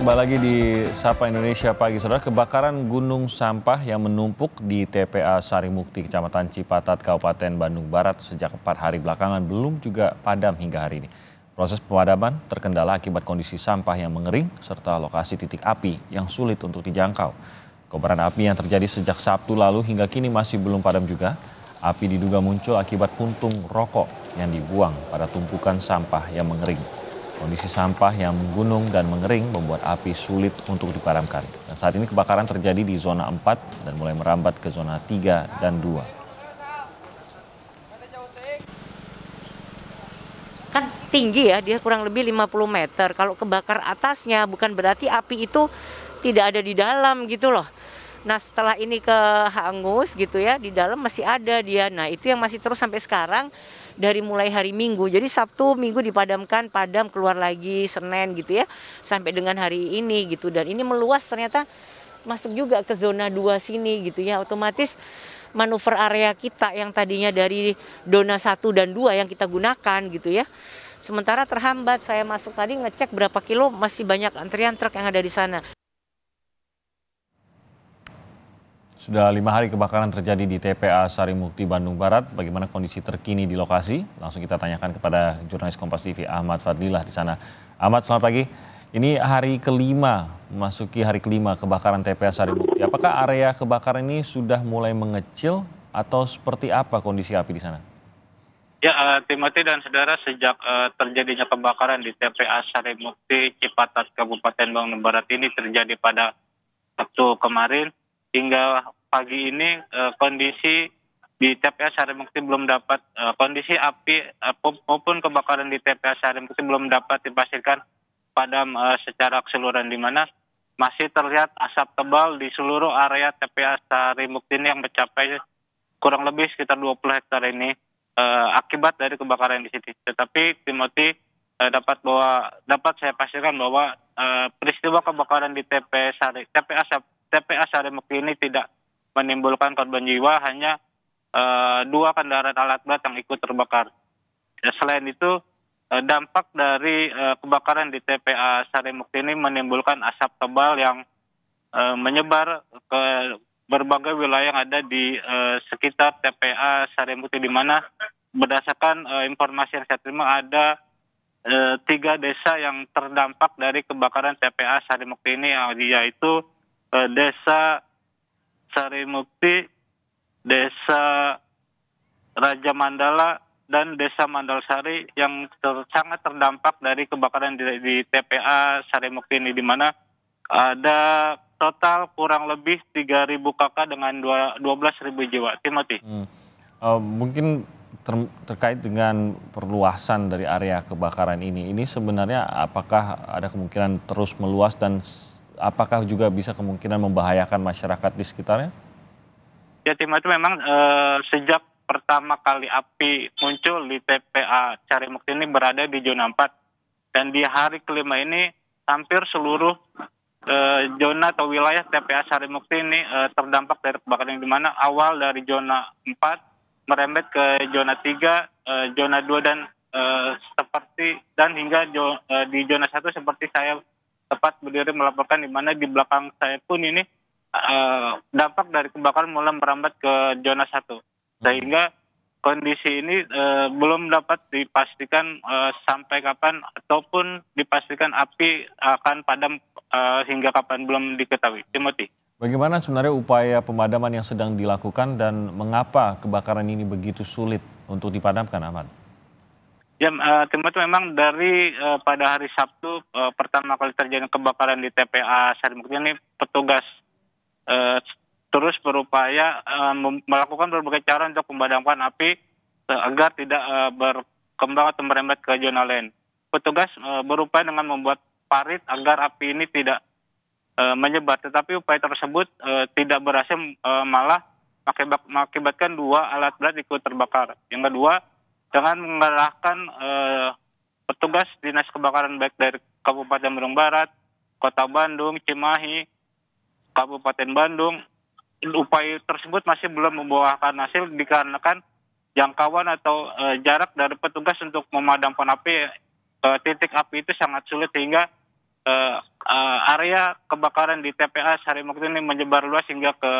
Kembali lagi di Sapa Indonesia Pagi, Saudara. Kebakaran gunung sampah yang menumpuk di TPA Sarimukti, Kecamatan Cipatat, Kabupaten Bandung Barat sejak 4 hari belakangan belum juga padam hingga hari ini. Proses pemadaman terkendala akibat kondisi sampah yang mengering serta lokasi titik api yang sulit untuk dijangkau. Kobaran api yang terjadi sejak Sabtu lalu hingga kini masih belum padam juga. Api diduga muncul akibat puntung rokok yang dibuang pada tumpukan sampah yang mengering. Kondisi sampah yang menggunung dan mengering membuat api sulit untuk dipadamkan. Dan saat ini kebakaran terjadi di zona 4 dan mulai merambat ke zona 3 dan 2. Kan tinggi ya, dia kurang lebih 50 meter. Kalau kebakar atasnya bukan berarti api itu tidak ada di dalam gitu loh. Nah setelah ini kehangus gitu ya, di dalam masih ada dia. Nah itu yang masih terus sampai sekarang dari mulai hari Minggu. Jadi Sabtu, Minggu dipadamkan, padam, keluar lagi Senin gitu ya. Sampai dengan hari ini gitu. Dan ini meluas ternyata masuk juga ke zona 2 sini gitu ya. Otomatis manuver area kita yang tadinya dari zona 1 dan 2 yang kita gunakan gitu ya. Sementara terhambat, saya masuk tadi ngecek berapa kilo, masih banyak antrian truk yang ada di sana. Sudah 5 hari kebakaran terjadi di TPA Sarimukti, Bandung Barat. Bagaimana kondisi terkini di lokasi? Langsung kita tanyakan kepada jurnalis Kompas TV Ahmad Fadlilah di sana. Ahmad, selamat pagi. Ini hari kelima, memasuki hari kelima kebakaran TPA Sarimukti. Apakah area kebakaran ini sudah mulai mengecil atau seperti apa kondisi api di sana? Ya, Timothy dan saudara, sejak terjadinya kebakaran di TPA Sarimukti, Cipatat, Kabupaten Bandung Barat ini terjadi pada Sabtu kemarin. Hingga pagi ini kondisi di TPA Sarimukti belum dapat, kondisi api maupun kebakaran di TPA Sarimukti belum dapat dipastikan padam secara keseluruhan, di mana masih terlihat asap tebal di seluruh area TPA Sarimukti ini yang mencapai kurang lebih sekitar 20 hektar ini akibat dari kebakaran di sini. Tetapi Timothy, dapat saya pastikan bahwa peristiwa kebakaran di TPA Sarimukti ini tidak menimbulkan korban jiwa, hanya 2 kendaraan alat berat yang ikut terbakar. Selain itu, dampak dari kebakaran di TPA Sarimukti ini menimbulkan asap tebal yang menyebar ke berbagai wilayah yang ada di sekitar TPA Sarimukti, di mana berdasarkan informasi yang saya terima ada 3 desa yang terdampak dari kebakaran TPA Sarimukti ini, yaitu Desa Sarimukti, Desa Raja Mandala, dan Desa Mandalsari yang sangat terdampak dari kebakaran di TPA Sarimukti ini, di mana ada total kurang lebih 3.000 kakak dengan 12.000 jiwa. Timothy. Mungkin terkait dengan perluasan dari area kebakaran ini sebenarnya apakah ada kemungkinan terus meluas dan apakah juga bisa kemungkinan membahayakan masyarakat di sekitarnya? Ya, Timothy, memang sejak pertama kali api muncul di TPA Sarimukti ini berada di zona 4. Dan di hari kelima ini hampir seluruh zona atau wilayah TPA Sarimukti ini terdampak dari kebakaran, di mana awal dari zona 4 merembet ke zona 3, zona 2 dan hingga di zona 1 seperti saya tepat berdiri melaporkan, di mana di belakang saya pun ini dampak dari kebakaran mulai merambat ke zona 1. Sehingga kondisi ini belum dapat dipastikan sampai kapan ataupun dipastikan api akan padam hingga kapan, belum diketahui. Timothy. Bagaimana sebenarnya upaya pemadaman yang sedang dilakukan dan mengapa kebakaran ini begitu sulit untuk dipadamkan, Ahmad? Ya, Timothy, memang dari pada hari Sabtu pertama kali terjadi kebakaran di TPA Sarimukti ini, petugas terus berupaya melakukan berbagai cara untuk memadamkan api agar tidak berkembang atau merembet ke zona lain. Petugas berupaya dengan membuat parit agar api ini tidak menyebar, tetapi upaya tersebut tidak berhasil, malah mengakibatkan 2 alat berat ikut terbakar. Yang kedua, dengan mengerahkan petugas dinas kebakaran baik dari Kabupaten Bandung Barat, Kota Bandung, Cimahi, Kabupaten Bandung, upaya tersebut masih belum membuahkan hasil dikarenakan jangkauan atau jarak dari petugas untuk memadamkan api ke titik api itu sangat sulit, sehingga area kebakaran di TPA Sarimukti ini menyebar luas hingga ke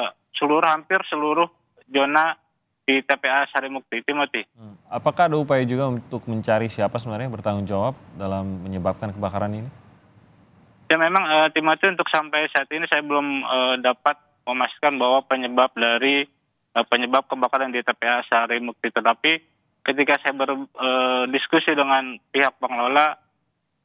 hampir seluruh zona di TPA Sarimukti. Timothy. Apakah ada upaya juga untuk mencari siapa sebenarnya yang bertanggung jawab dalam menyebabkan kebakaran ini? Ya memang Timothy, untuk sampai saat ini saya belum dapat memastikan bahwa penyebab kebakaran di TPA Sarimukti. Tetapi ketika saya berdiskusi dengan pihak pengelola,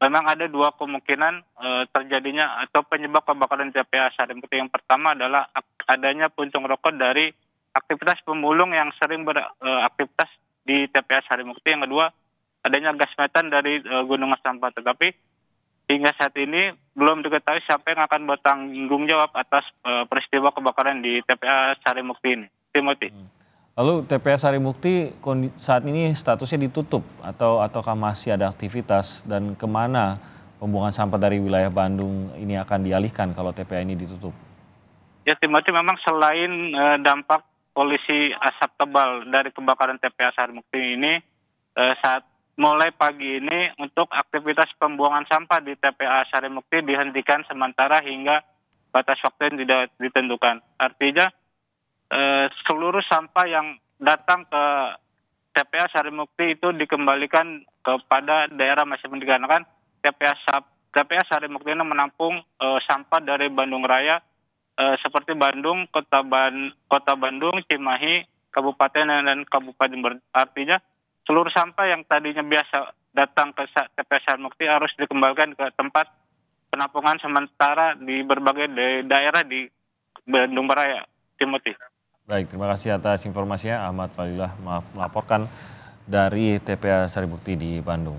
memang ada dua kemungkinan terjadinya atau penyebab kebakaran di TPA Sarimukti. Yang pertama adalah adanya puntung rokok dari aktivitas pemulung yang sering beraktivitas di TPA Sarimukti. Yang kedua, adanya gas metan dari gunungan sampah. Tetapi hingga saat ini belum diketahui siapa yang akan bertanggung jawab atas peristiwa kebakaran di TPA Sarimukti ini. Timothy. Lalu TPA Sarimukti saat ini statusnya ditutup ataukah masih ada aktivitas, dan kemana pembuangan sampah dari wilayah Bandung ini akan dialihkan kalau TPA ini ditutup? Ya Timothy, memang selain dampak polusi asap tebal dari kebakaran TPA Sarimukti ini, saat mulai pagi ini untuk aktivitas pembuangan sampah di TPA Sarimukti dihentikan sementara hingga batas waktu yang tidak ditentukan. Artinya seluruh sampah yang datang ke TPA Sarimukti itu dikembalikan kepada daerah masing-masing, karena kan TPA Sarimukti ini menampung sampah dari Bandung Raya, seperti Bandung, Kota Bandung, Cimahi, Kabupaten dan Kabupaten. Artinya seluruh sampah yang tadinya biasa datang ke TPA Sarimukti harus dikembalikan ke tempat penampungan sementara di berbagai daerah di Bandung Raya. Timothy. Baik, terima kasih atas informasinya. Ahmad Falilah melaporkan dari TPA Sarimukti di Bandung.